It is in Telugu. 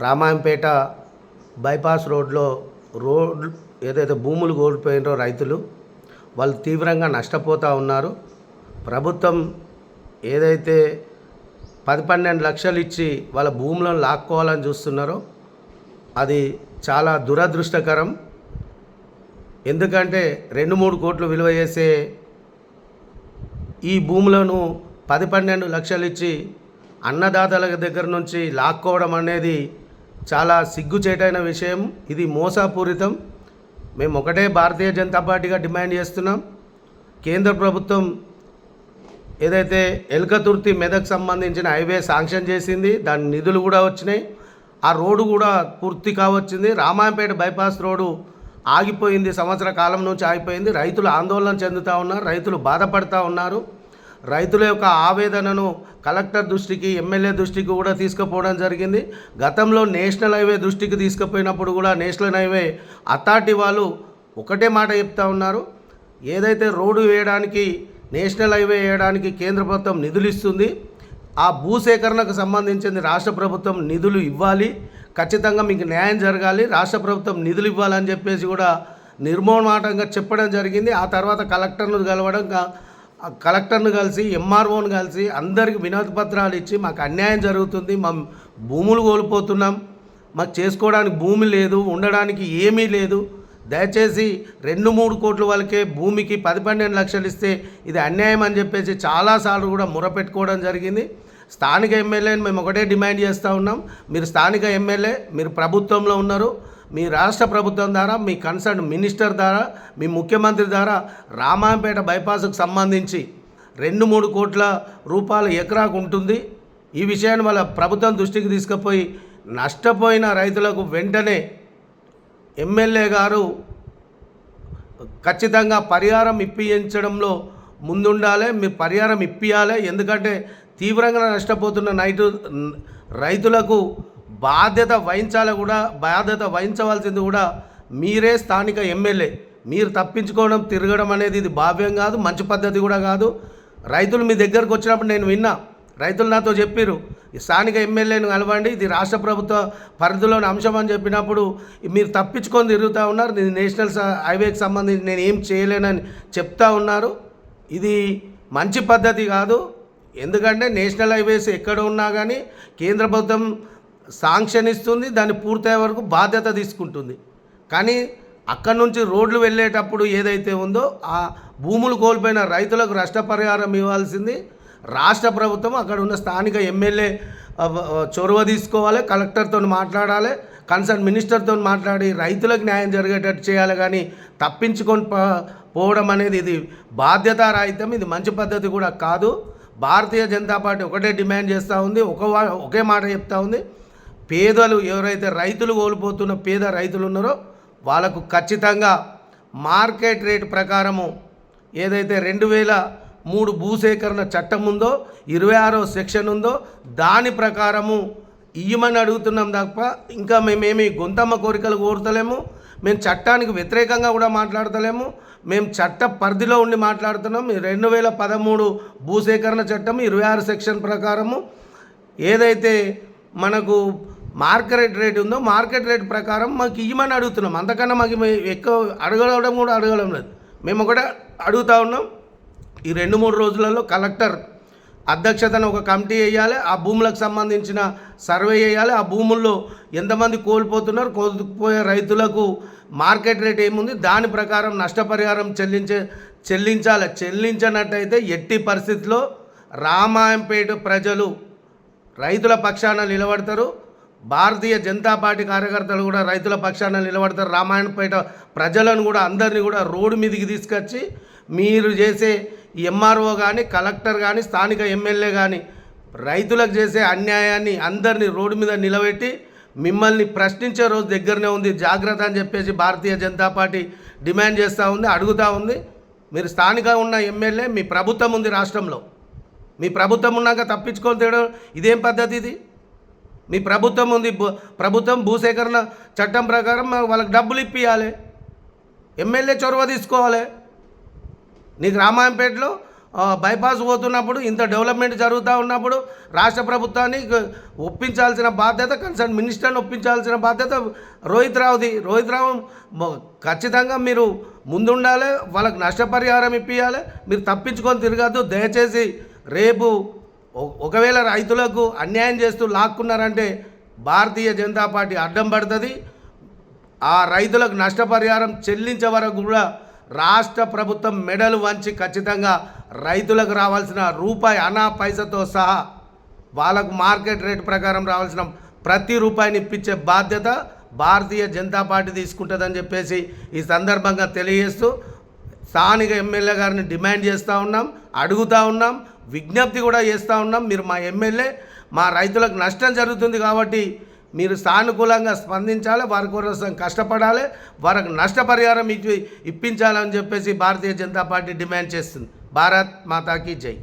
రామాయంపేట బైపాస్ రోడ్లో రోడ్ ఏదైతే భూములు కోల్పోయినారో రైతులు వాళ్ళు తీవ్రంగా నష్టపోతూ ఉన్నారు. ప్రభుత్వం ఏదైతే 10-12 లక్షలు ఇచ్చి వాళ్ళ భూములను లాక్కోవాలని చూస్తున్నారో అది చాలా దురదృష్టకరం. ఎందుకంటే 2-3 కోట్లు విలువ చేసే ఈ భూములను 10-12 లక్షలు ఇచ్చి అన్నదాతల దగ్గర నుంచి లాక్కోవడం అనేది చాలా సిగ్గుచేటైన విషయం. ఇది మోసపూరితం. మేము ఒకటే భారతీయ జనతా పార్టీగా డిమాండ్ చేస్తున్నాం. కేంద్ర ప్రభుత్వం ఏదైతే ఎల్కతుర్తి మెదక్ సంబంధించిన హైవే శాంక్షన్ చేసింది, దాని నిధులు కూడా వచ్చినాయి. ఆ రోడ్డు కూడా పూర్తి కావచ్చింది. రామాయంపేట బైపాస్ రోడ్డు ఆగిపోయింది, సంవత్సర కాలం నుంచి ఆగిపోయింది. రైతులు ఆందోళన చెందుతూ ఉన్నారు, రైతులు బాధపడుతూ ఉన్నారు. రైతుల యొక్క ఆవేదనను కలెక్టర్ దృష్టికి, ఎమ్మెల్యే దృష్టికి కూడా తీసుకుపోవడం జరిగింది. గతంలో నేషనల్ హైవే దృష్టికి తీసుకుపోయినప్పుడు కూడా నేషనల్ హైవే అథారిటీ వాళ్ళు ఒకటే మాట చెప్తా ఉన్నారు, ఏదైతే రోడ్డు వేయడానికి, నేషనల్ హైవే వేయడానికి కేంద్ర ప్రభుత్వం నిధులు ఇస్తుంది, ఆ భూసేకరణకు సంబంధించింది రాష్ట్ర ప్రభుత్వం నిధులు ఇవ్వాలి, ఖచ్చితంగా మీకు న్యాయం జరగాలి, రాష్ట్ర ప్రభుత్వం నిధులు ఇవ్వాలని చెప్పేసి కూడా నిర్మోహమాటంగా చెప్పడం జరిగింది. ఆ తర్వాత కలెక్టర్ను కలిసి ఎంఆర్ఓను కలిసి అందరికి వినతి పత్రాలు ఇచ్చి మాకు అన్యాయం జరుగుతుంది, మా భూములు కోల్పోతున్నాం, మాకు చేసుకోవడానికి భూమి లేదు, ఉండడానికి ఏమీ లేదు, దయచేసి 2-3 కోట్ల వాళ్ళకే భూమికి 10-12 లక్షలు ఇస్తే ఇది అన్యాయం అని చెప్పేసి చాలాసార్లు కూడా మొరపెట్టుకోవడం జరిగింది. స్థానిక ఎమ్మెల్యేని మేము ఒకటే డిమాండ్ చేస్తూ ఉన్నాం, మీరు స్థానిక ఎమ్మెల్యే, మీరు ప్రభుత్వంలో ఉన్నారు, మీ రాష్ట్ర ప్రభుత్వం ద్వారా, మీ కన్సర్న్ మినిస్టర్ ద్వారా, మీ ముఖ్యమంత్రి ద్వారా రామాయంపేట బైపాస్కు సంబంధించి 2-3 కోట్ల రూపాయల ఎకరాకు ఉంటుంది. ఈ విషయాన్ని వాళ్ళ ప్రభుత్వం దృష్టికి తీసుకుపోయి నష్టపోయిన రైతులకు వెంటనే ఎమ్మెల్యే గారు ఖచ్చితంగా పరిహారం ఇప్పించడంలో ముందుండాలి. మీరు పరిహారం ఇప్పియాలి. ఎందుకంటే తీవ్రంగా నష్టపోతున్న రైతులకు బాధ్యత వహించవలసింది కూడా మీరే స్థానిక ఎమ్మెల్యే. మీరు తప్పించుకోవడం, తిరగడం అనేది ఇది భావ్యం కాదు, మంచి పద్ధతి కూడా కాదు. రైతులు మీ దగ్గరకు వచ్చినప్పుడు నేను విన్నా, రైతులు నాతో చెప్పారు, ఈ స్థానిక ఎమ్మెల్యేను కలవండి, ఇది రాష్ట్ర ప్రభుత్వ పరిధిలోని అంశం అని చెప్పినప్పుడు మీరు తప్పించుకొని తిరుగుతూ ఉన్నారు, ఇది నేషనల్ హైవేకి సంబంధించి నేను ఏం చేయలేనని చెప్తా ఉన్నారు. ఇది మంచి పద్ధతి కాదు. ఎందుకంటే నేషనల్ హైవేస్ ఎక్కడ ఉన్నా కానీ కేంద్ర ప్రభుత్వం శాంక్షన్ ఇస్తుంది, దాన్ని పూర్తయ్యే వరకు బాధ్యత తీసుకుంటుంది. కానీ అక్కడి నుంచి రోడ్లు వెళ్ళేటప్పుడు ఏదైతే ఉందో ఆ భూములు కోల్పోయిన రైతులకు నష్టపరిహారం ఇవ్వాల్సింది రాష్ట్ర ప్రభుత్వం. అక్కడ ఉన్న స్థానిక ఎమ్మెల్యే చొరవ తీసుకోవాలి, కలెక్టర్తో మాట్లాడాలి, కన్సర్న్ మినిస్టర్తో మాట్లాడి రైతులకు న్యాయం జరిగేటట్టు చేయాలి. కానీ తప్పించుకొని పోవడం అనేది ఇది బాధ్యతారాహిత్యం, ఇది మంచి పద్ధతి కూడా కాదు. భారతీయ జనతా పార్టీ ఒకటే డిమాండ్ చేస్తూ ఉంది, ఒకే మాట చెప్తా ఉంది, పేదలు ఎవరైతే రైతులు కోల్పోతున్న పేద రైతులు ఉన్నారో వాళ్ళకు ఖచ్చితంగా మార్కెట్ రేటు ప్రకారము ఏదైతే 2003 భూసేకరణ చట్టం ఉందో, 26వ సెక్షన్ ఉందో దాని ప్రకారము ఇయ్యమని అడుగుతున్నాం తప్ప ఇంకా మేమేమి గొంతమ్మ కోరికలు కోరుతలేము, మేము చట్టానికి వ్యతిరేకంగా కూడా మాట్లాడతలేము, మేము చట్ట పరిధిలో ఉండి మాట్లాడుతున్నాం. 2013 భూసేకరణ చట్టం 26 సెక్షన్ ప్రకారము ఏదైతే మనకు మార్కెట్ రేట్ ఉందో మార్కెట్ రేట్ ప్రకారం మాకు ఇవ్వమని అడుగుతున్నాం. అంతకన్నా మాకు ఎక్కువ అడగడం లేదు. మేము ఒకటే అడుగుతూ ఉన్నాం, ఈ 2-3 రోజులలో కలెక్టర్ అధ్యక్షతన ఒక కమిటీ వేయాలి, ఆ భూములకు సంబంధించిన సర్వే చేయాలి, ఆ భూముల్లో ఎంతమంది కోల్పోతున్నారు, కోల్పోయే రైతులకు మార్కెట్ రేట్ ఏముంది, దాని ప్రకారం నష్టపరిహారం చెల్లించాలి. చెల్లించినట్టయితే ఎట్టి పరిస్థితిలో రామాయంపేట ప్రజలు రైతుల పక్షాన నిలబడతారు. భారతీయ జనతా పార్టీ కార్యకర్తలు కూడా రైతుల పక్షాన నిలబడతారు. రామాయణపేట ప్రజలను కూడా అందరినీ కూడా రోడ్డు మీదకి తీసుకొచ్చి మీరు చేసే ఎంఆర్ఓ కానీ, కలెక్టర్ కానీ, స్థానిక ఎమ్మెల్యే కానీ రైతులకు చేసే అన్యాయాన్ని అందరినీ రోడ్డు మీద నిలబెట్టి మిమ్మల్ని ప్రశ్నించే రోజు దగ్గరనే ఉంది, జాగ్రత్త అని చెప్పేసి భారతీయ జనతా పార్టీ డిమాండ్ చేస్తూ ఉంది, అడుగుతూ ఉంది. మీరు స్థానికంగా ఉన్న ఎమ్మెల్యే, మీ ప్రభుత్వం ఉంది రాష్ట్రంలో, మీ ప్రభుత్వం ఉన్నాక తప్పించుకొని తేడం ఇదేం పద్ధతి? ఇది మీ ప్రభుత్వం ఉంది, ప్రభుత్వం భూసేకరణ చట్టం ప్రకారం వాళ్ళకి డబ్బులు ఇప్పియాలి, ఎమ్మెల్యే చొరవ తీసుకోవాలి. నీకు రామాయంపేటలో బైపాస్ పోతున్నప్పుడు ఇంత డెవలప్మెంట్ జరుగుతూ ఉన్నప్పుడు రాష్ట్ర ప్రభుత్వాన్ని ఒప్పించాల్సిన బాధ్యత కన్సర్న్ మినిస్టర్ని ఒప్పించాల్సిన బాధ్యత రోహిత్ రావుది. రోహిత్ రావు ఖచ్చితంగా మీరు ముందుండాలి, వాళ్ళకి నష్టపరిహారం ఇప్పించాలి. మీరు తప్పించుకొని తిరగద్దు దయచేసి. రేపు ఒకవేళ రైతులకు అన్యాయం చేస్తూ లాక్కున్నారంటే భారతీయ జనతా పార్టీ అడ్డం పడుతుంది. ఆ రైతులకు నష్టపరిహారం చెల్లించే వరకు కూడా రాష్ట్ర ప్రభుత్వం మెడలు వంచి ఖచ్చితంగా రైతులకు రావాల్సిన రూపాయి అనా పైసతో సహా వాళ్ళకు మార్కెట్ రేటు ప్రకారం రావాల్సిన ప్రతి రూపాయిని ఇప్పించే బాధ్యత భారతీయ జనతా పార్టీ తీసుకుంటుందని చెప్పేసి ఈ సందర్భంగా తెలియజేస్తూ స్థానిక ఎమ్మెల్యే గారిని డిమాండ్ చేస్తూ ఉన్నాం, అడుగుతూ ఉన్నాం, విజ్ఞప్తి కూడా చేస్తూ ఉన్నాం. మీరు మా ఎమ్మెల్యే, మా రైతులకు నష్టం జరుగుతుంది కాబట్టి మీరు సానుకూలంగా స్పందించాలి, వారి కోసం కష్టపడాలి, వారికి నష్టపరిహారం ఇప్పించాలని చెప్పేసి భారతీయ జనతా పార్టీ డిమాండ్ చేస్తుంది. భారత్ మాతాకి జై.